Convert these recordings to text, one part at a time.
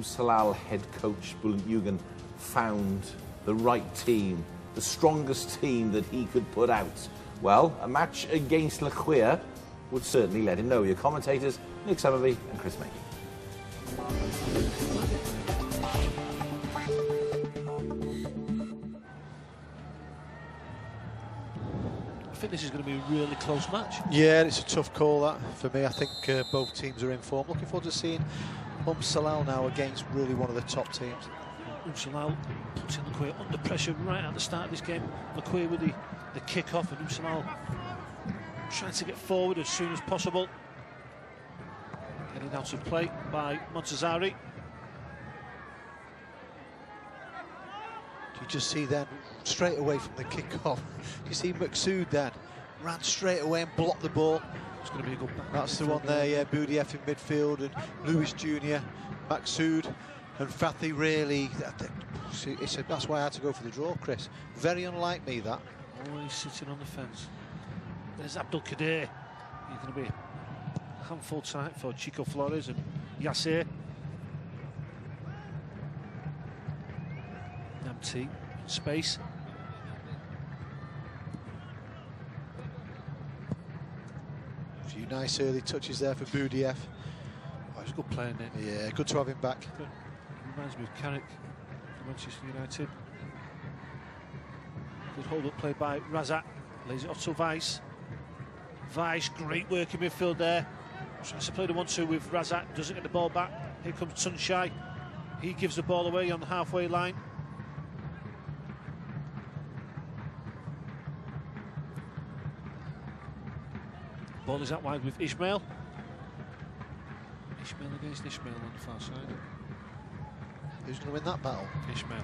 Salal head coach Bülent found the right team, the strongest team that he could put out? Well, a match against Lekhwiya would certainly let him know. Your commentators, Nick Summerby and Chris Mackey. I think this is going to be a really close match. Yeah, it's a tough call that for me. I think both teams are in form. Looking forward to seeing Salal now against really one of the top teams. Salal puts in Lekhwiya under pressure right at the start of this game. Lekhwiya with the kick-off, and Salal trying to get forward as soon as possible. Getting out of play by Montazari. You just see then, straight away from the kick-off, you see Maqsood then ran straight away and blocked the ball. It's going to be a good back. That's the one there, yeah, Boudiaf in midfield, and Lewis Jr., Maqsood and Fathi really, that's why I had to go for the draw, Chris. Very unlike me, that. Always sitting on the fence. There's Abdul Qadir. He's going to be a handful tonight for Chico Flores and Yasser. Namti, space. A few nice early touches there for Boudiaf. Oh, he's good playing it. Yeah, good to have him back. Good. Reminds me of Carrick from Manchester United. Good hold-up play by Razak. Lays it off to Weiss. Weiss, great work in midfield there. Tries to play the 1-2 with Razak. Doesn't get the ball back. Here comes Sunshine. He gives the ball away on the halfway line. Ball is out wide with Ismail. Ismail against Ismail on the far side. Who's going to win that battle? Ismail.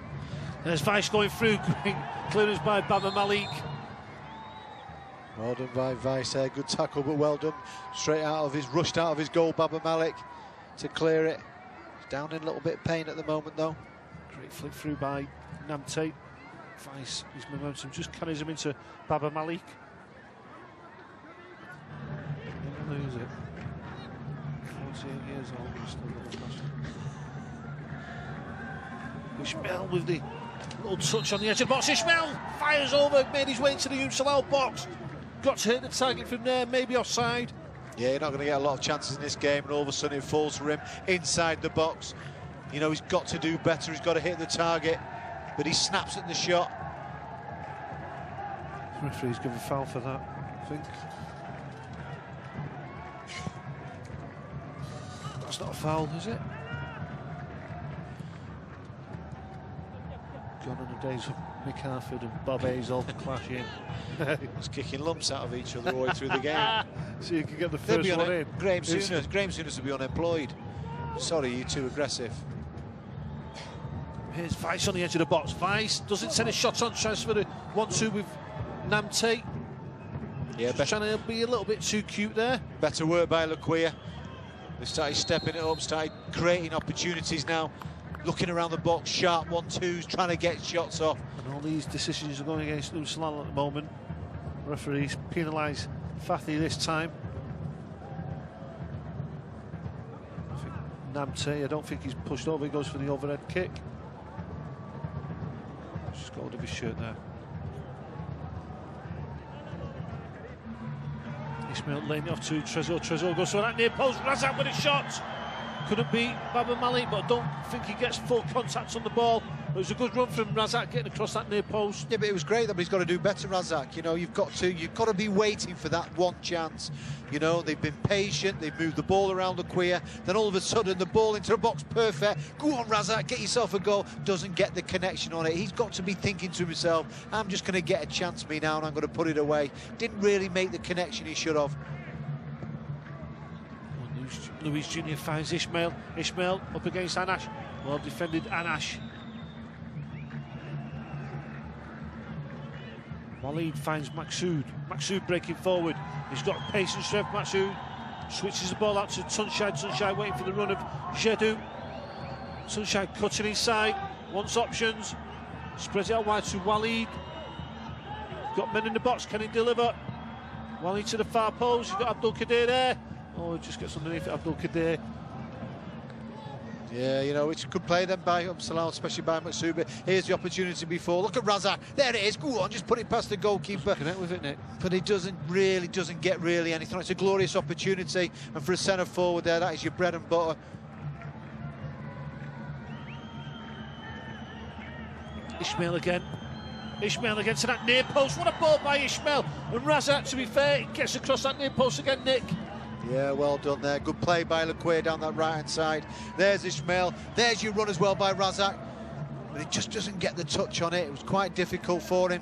There's Weiss going through. Great clearance by Baba Malik. Well done by Weiss there. Good tackle, but well done. Rushed out of his goal, Baba Malik, to clear it. He's down in a little bit of pain at the moment, though. Great flick through by Namte. Weiss, his momentum just carries him into Baba Malik. Lose it. 48 years old, he's still got a flash. Ismail with the little touch on the edge of the box. Ismail fires over, made his way into the Umm Salal box. Got to hit the target from there, maybe offside. Yeah, you're not going to get a lot of chances in this game, and all of a sudden it falls for him inside the box. You know, he's got to do better, he's got to hit the target, but he snaps at the shot. The referee's given a foul for that, I think. That's not a foul, is it? Gone on the days of Mick Harford and Bob Hazel clashing. He's kicking lumps out of each other all the way through the game. So you can get the first one in. Graham Souness will be unemployed. Sorry, you're too aggressive. Here's Weiss on the edge of the box. Weiss doesn't send a shot on, tries for the 1-2 with Namte. Yeah, trying to be a little bit too cute there. Better work by Lekhwiya. They started stepping it up, started creating opportunities now. Looking around the box, sharp 1-2s, trying to get shots off. And all these decisions are going against Umm Salal at the moment. Referees penalise Fathi this time. I think Namte, I don't think he's pushed over, he goes for the overhead kick. Just got hold of his shirt there. Ismail laying it off to Trezor. Trezor goes for that near post. Razak with a shot. Couldn't beat Baba Malik, but I don't think he gets full contact on the ball. It was a good run from Razak getting across that near post. Yeah, but it was great, but he's got to do better, Razak. You know, you've got to be waiting for that one chance. You know, they've been patient, they've moved the ball around Lekhwiya, then all of a sudden the ball into the box, perfect. Go on, Razak, get yourself a goal. Doesn't get the connection on it. He's got to be thinking to himself, I'm just going to get a chance me now and I'm going to put it away. Didn't really make the connection he should have. Luis Jr. finds Ismail. Ismail up against Anash. Well defended Anash. Walid finds Maqsood. Maqsood breaking forward. He's got pace and strength. Maqsood switches the ball out to Sunshine. Sunshine waiting for the run of Jedu. Sunshine cutting inside. Wants options. Spreads it out wide to Walid. Got men in the box. Can he deliver? Walid to the far post. He's got Abdul Qadir there. Oh, he just gets underneath it, Abdul Qadir. Yeah, you know, it's good play then by Umm Salal, especially by Maksoud. Here's the opportunity before. Look at Razak. There it is. Go on, just put it past the goalkeeper. Connect with it, Nick. But he doesn't get really anything. It's a glorious opportunity. And for a centre forward there, that is your bread and butter. Ismail again. Ismail again to that near post. What a ball by Ismail. And Razak, to be fair, he gets across that near post again, Nick. Yeah, well done there. Good play by Lekhwiya down that right-hand side. There's Ismail. There's your run as well by Razak. But it just doesn't get the touch on it. It was quite difficult for him.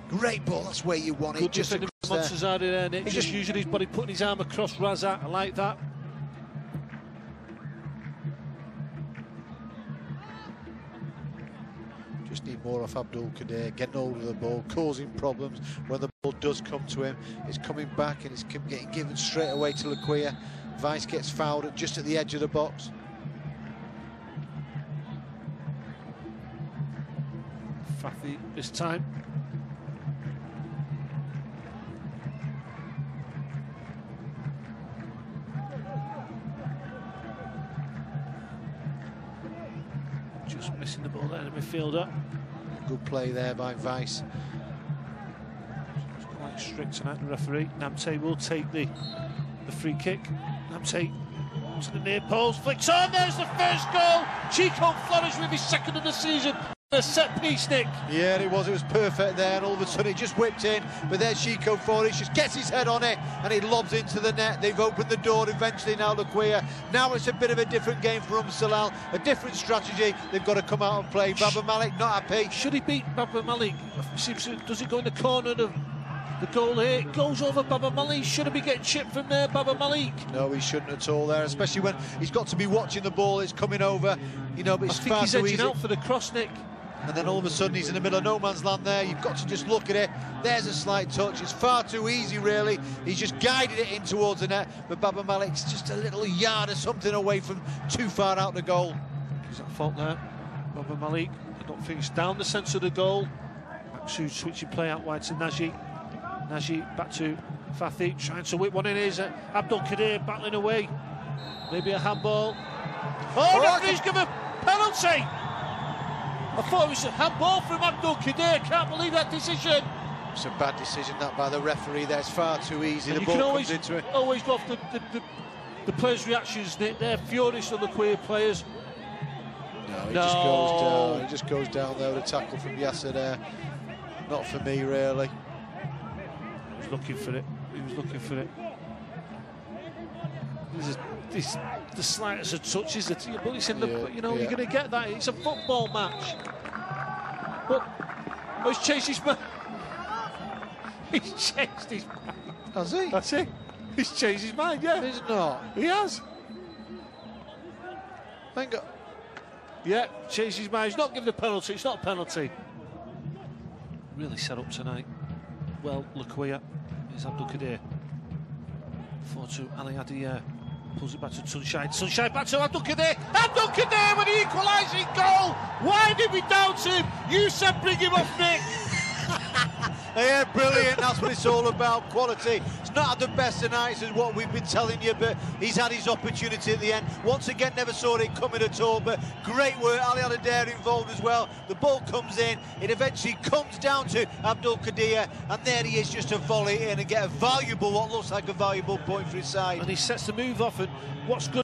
Great ball. That's where you want it. Good Just defending monsters out there, Nick. Just using his body, putting his arm across Razak. I like that. Just need more off Abdul Qadir, getting hold of the ball, causing problems when the ball does come to him. It's coming back and it's getting given straight away to Lekhwiya. Vice gets fouled just at the edge of the box. Fathi this time. Just missing the ball there, the midfielder. Good play there by Vice. It's quite strict tonight, the referee. Namte will take the free kick. Namte to the near post, flicks on, there's the first goal. Chico Flores with his second of the season. A set piece, Nick. Yeah, it was perfect there, and all of a sudden it just whipped in. But there's Chico Flores, just gets his head on it, and he lobs into the net. They've opened the door eventually now, Lekhwiya. Now it's a bit of a different game for Salal, a different strategy. They've got to come out and play. Baba Malik not happy. Should he beat Baba Malik? Does it go in the corner of the goal here? It goes over Baba Malik. Shouldn't be getting chipped from there, Baba Malik. No, he shouldn't at all there, especially when he's got to be watching the ball. It's coming over, you know, but it's far too easy. I think he's edging out for the cross, Nick. And then all of a sudden he's in the middle of no man's land there. You've got to just look at it. There's a slight touch. It's far too easy, really. He's just guided it in towards the net. But Baba Malik's just a little yard or something away from too far out the goal. He's at fault there. Baba Malik, I don't think he's down the centre of the goal. Maksoud switching play out wide to Naji. Naji back to Fathi, trying to whip one in. Is Abdul Qadir battling away. Maybe a handball. Oh, referee's given a penalty. I thought it was a handball from Abdul Qadir. Can't believe that decision. It's a bad decision that by the referee. That's far too easy. And the ball comes into it. Always go off the players' reactions. They're furious on the queer players. No, he just goes down. He just goes down there with a tackle from Yasser there. Not for me, really. He was looking for it. He was looking for it. The slightest of touches that but it's in the, you know, you're going to get that. It's a football match. But he's changed his mind. He's changed his mind. Has he? That's it. He's changed his mind. Yeah. He's not. He has. Thank God. Yeah, changed his mind. He's not given a penalty. It's not a penalty. Really set up tonight. Well, Lekhwiya is Abdul Qadir. 4-2 Ali Adi pulls it back to Sunshine. Sunshine back to Abdul Qadir. Abdul Qadir with the equalising goal. Why did we doubt him? You said bring him off, Nick. Yeah, brilliant. That's what it's all about. Quality. It's not had the best tonight, is what we've been telling you, but he's had his opportunity at the end. Once again, never saw it coming at all, but great work. Ali Adair involved as well. The ball comes in. It eventually comes down to Abdul Qadir, and there he is, just to volley in and get a valuable, what looks like a valuable point for his side. And he sets the move off, and what's good,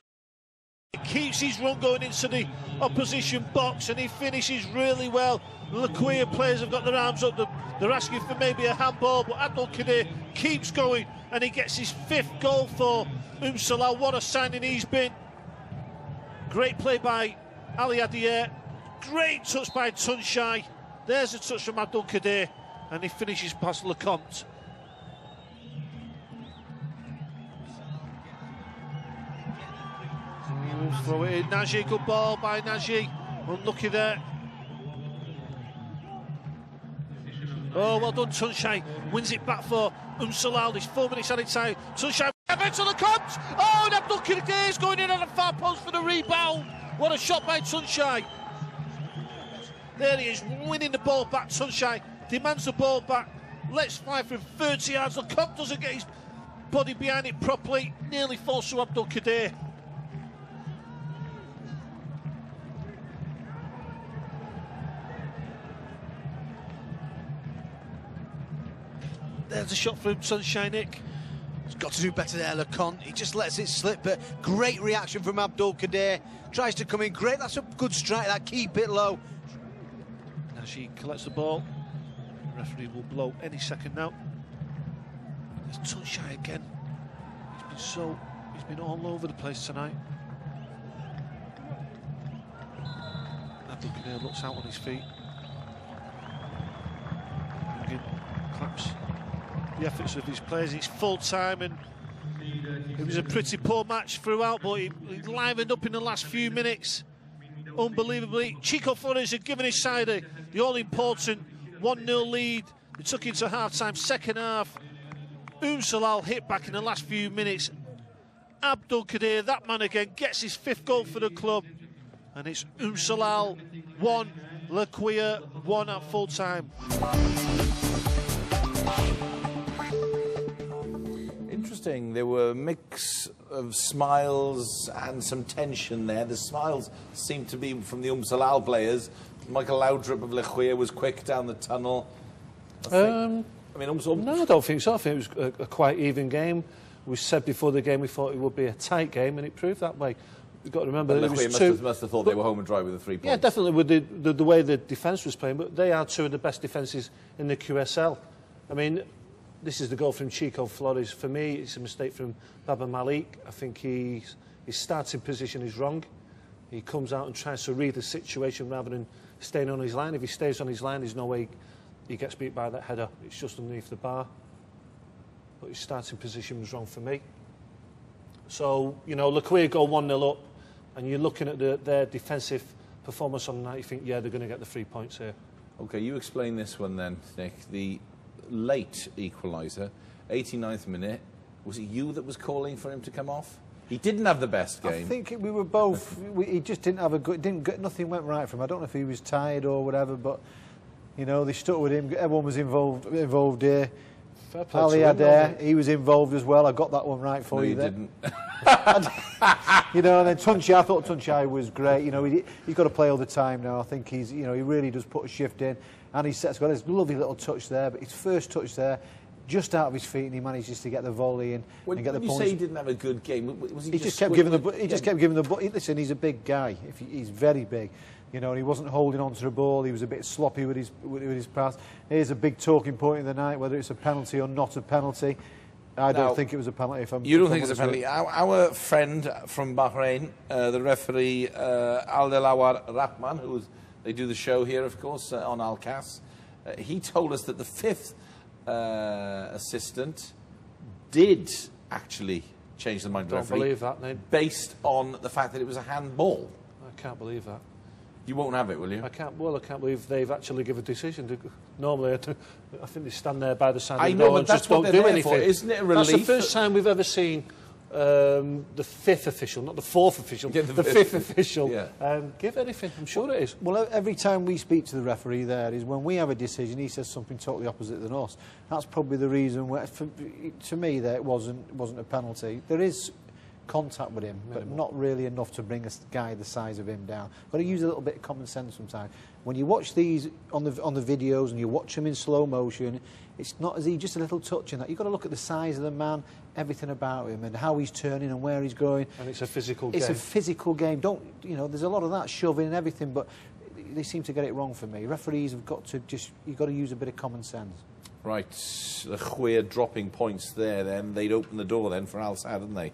he keeps his run going into the opposition box, and he finishes really well. The Lekhwiya players have got their arms up. They're asking for maybe a handball, but Abdul Qadir keeps going, and he gets his 5th goal for Salal. What a signing he's been. Great play by Ali Adair. Great touch by Sunshine. There's a touch from Abdul Qadir, and he finishes past Lecomte. Throw it in. Naji, good ball by Naji. Unlucky there. Oh, well done, Sunshine. Wins it back for Salal. There's 4 minutes added time. Sunshine events to the Lecomte. Oh, and Abdul Qadir is going in on the far post for the rebound. What a shot by Sunshine. There he is, winning the ball back. Sunshine demands the ball back. Let's fly from 30 yards. Lecomte doesn't get his body behind it properly. Nearly falls to Abdul Qadir. There's a shot from Sunshine Nick. He's got to do better there, Lecon. He just lets it slip, but great reaction from Abdul Kadir. Tries to come in, great, that's a good strike, that, keep it low. Now she collects the ball. The referee will blow any second now. There's Sunshine again. He's been all over the place tonight. Abdul Kadir looks out on his feet. Claps the efforts of his players. It's full time, and it was a pretty poor match throughout, but he livened up in the last few minutes. Unbelievably, Chico Flores had given his side the all-important 1-0 lead. They took into half-time, second half. Salal hit back in the last few minutes. Abdul Kadir, that man again, gets his 5th goal for the club. And it's Salal 1, Lekhwiya 1 at full-time. Interesting. There were a mix of smiles and some tension there. The smiles seemed to be from the Salal players. Michael Laudrup of Lekhwiya was quick down the tunnel. No, I don't think so. I think it was a quite even game. We said before the game we thought it would be a tight game, and it proved that way. You've got to remember that Lekhwiya must have thought they were home and dry with the 3 points. Yeah, definitely with the way the defence was playing, but they are 2 of the best defences in the QSL. I mean, this is the goal from Chico Flores. For me, it's a mistake from Baba Malik. I think his starting position is wrong. He comes out and tries to read the situation rather than staying on his line. If he stays on his line, there's no way he gets beat by that header. It's just underneath the bar. But his starting position was wrong for me. So, you know, Lekhwiya go 1-0 up, and you're looking at their defensive performance on the night, you think, yeah, they're going to get the 3 points here. OK, you explain this one then, Nick. The late equaliser, 89th minute, was it you that was calling for him to come off? He didn't have the best game. I think we were both. He just didn't have a good. Nothing went right for him. I don't know if he was tired or whatever, but you know they stuck with him. Everyone was involved here. Ali Adair, he was involved as well. I got that one right for you. No, you didn't. You know, and then Tunchai, I thought Tunchai was great. You know, he's got to play all the time now. I think he's, you know, he really does put a shift in, and he's got his lovely little touch there. But his first touch there, just out of his feet, and he manages to get the volley and get the points. When you say he didn't have a good game, was he just kept giving the. He just kept giving the. Listen, he's a big guy. He's very big. You know, and he wasn't holding on to the ball. He was a bit sloppy with his pass. Here's a big talking point in the night, whether it's a penalty or not a penalty. I don't think it was a penalty. You don't think it's a penalty? Our friend from Bahrain, the referee Aldelawar Rahman, they do the show here, of course, on Al Cas, he told us that the 5th assistant did actually change the mind of the referee. I don't believe that, Nate. Based on the fact that it was a handball. I can't believe that. You won't have it, will you? I can't believe they've actually given a decision. Normally, I think they stand there by the side of the door and just don't do anything. Isn't it a relief? That's the first time we've ever seen the 5th official, not the 4th official, the 5th official, give anything. I'm sure it is. Well, every time we speak to the referee there is when we have a decision, he says something totally opposite than us. That's probably the reason where, to me, that it wasn't a penalty. There is contact with him, but not really enough to bring a guy the size of him down. Got to use a little bit of common sense sometimes. When you watch these on the videos and you watch them in slow motion, it's not as easy, just a little touch in that. You've got to look at the size of the man, everything about him, and how he's turning and where he's going. And it's a physical game. It's a physical game. There's a lot of that shoving and everything, but they seem to get it wrong for me. Referees have got to you've got to use a bit of common sense. Right, Lekhwiya dropping points there. Then they'd open the door then for Al Sadd, hadn't they?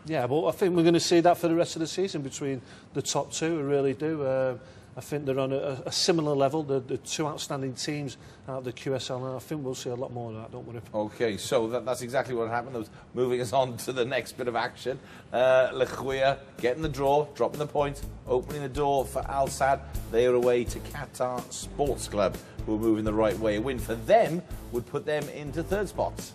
Yeah, but I think we're going to see that for the rest of the season between the top 2. I really do. I think they're on a similar level. The 2 outstanding teams out of the QSL, and I think we'll see a lot more of that, don't worry. OK, so that's exactly what happened. That was moving us on to the next bit of action. Lekhwiya getting the draw, dropping the point, opening the door for Al Sadd. They are away to Qatar Sports Club, who are moving the right way. A win for them would put them into 3rd spot.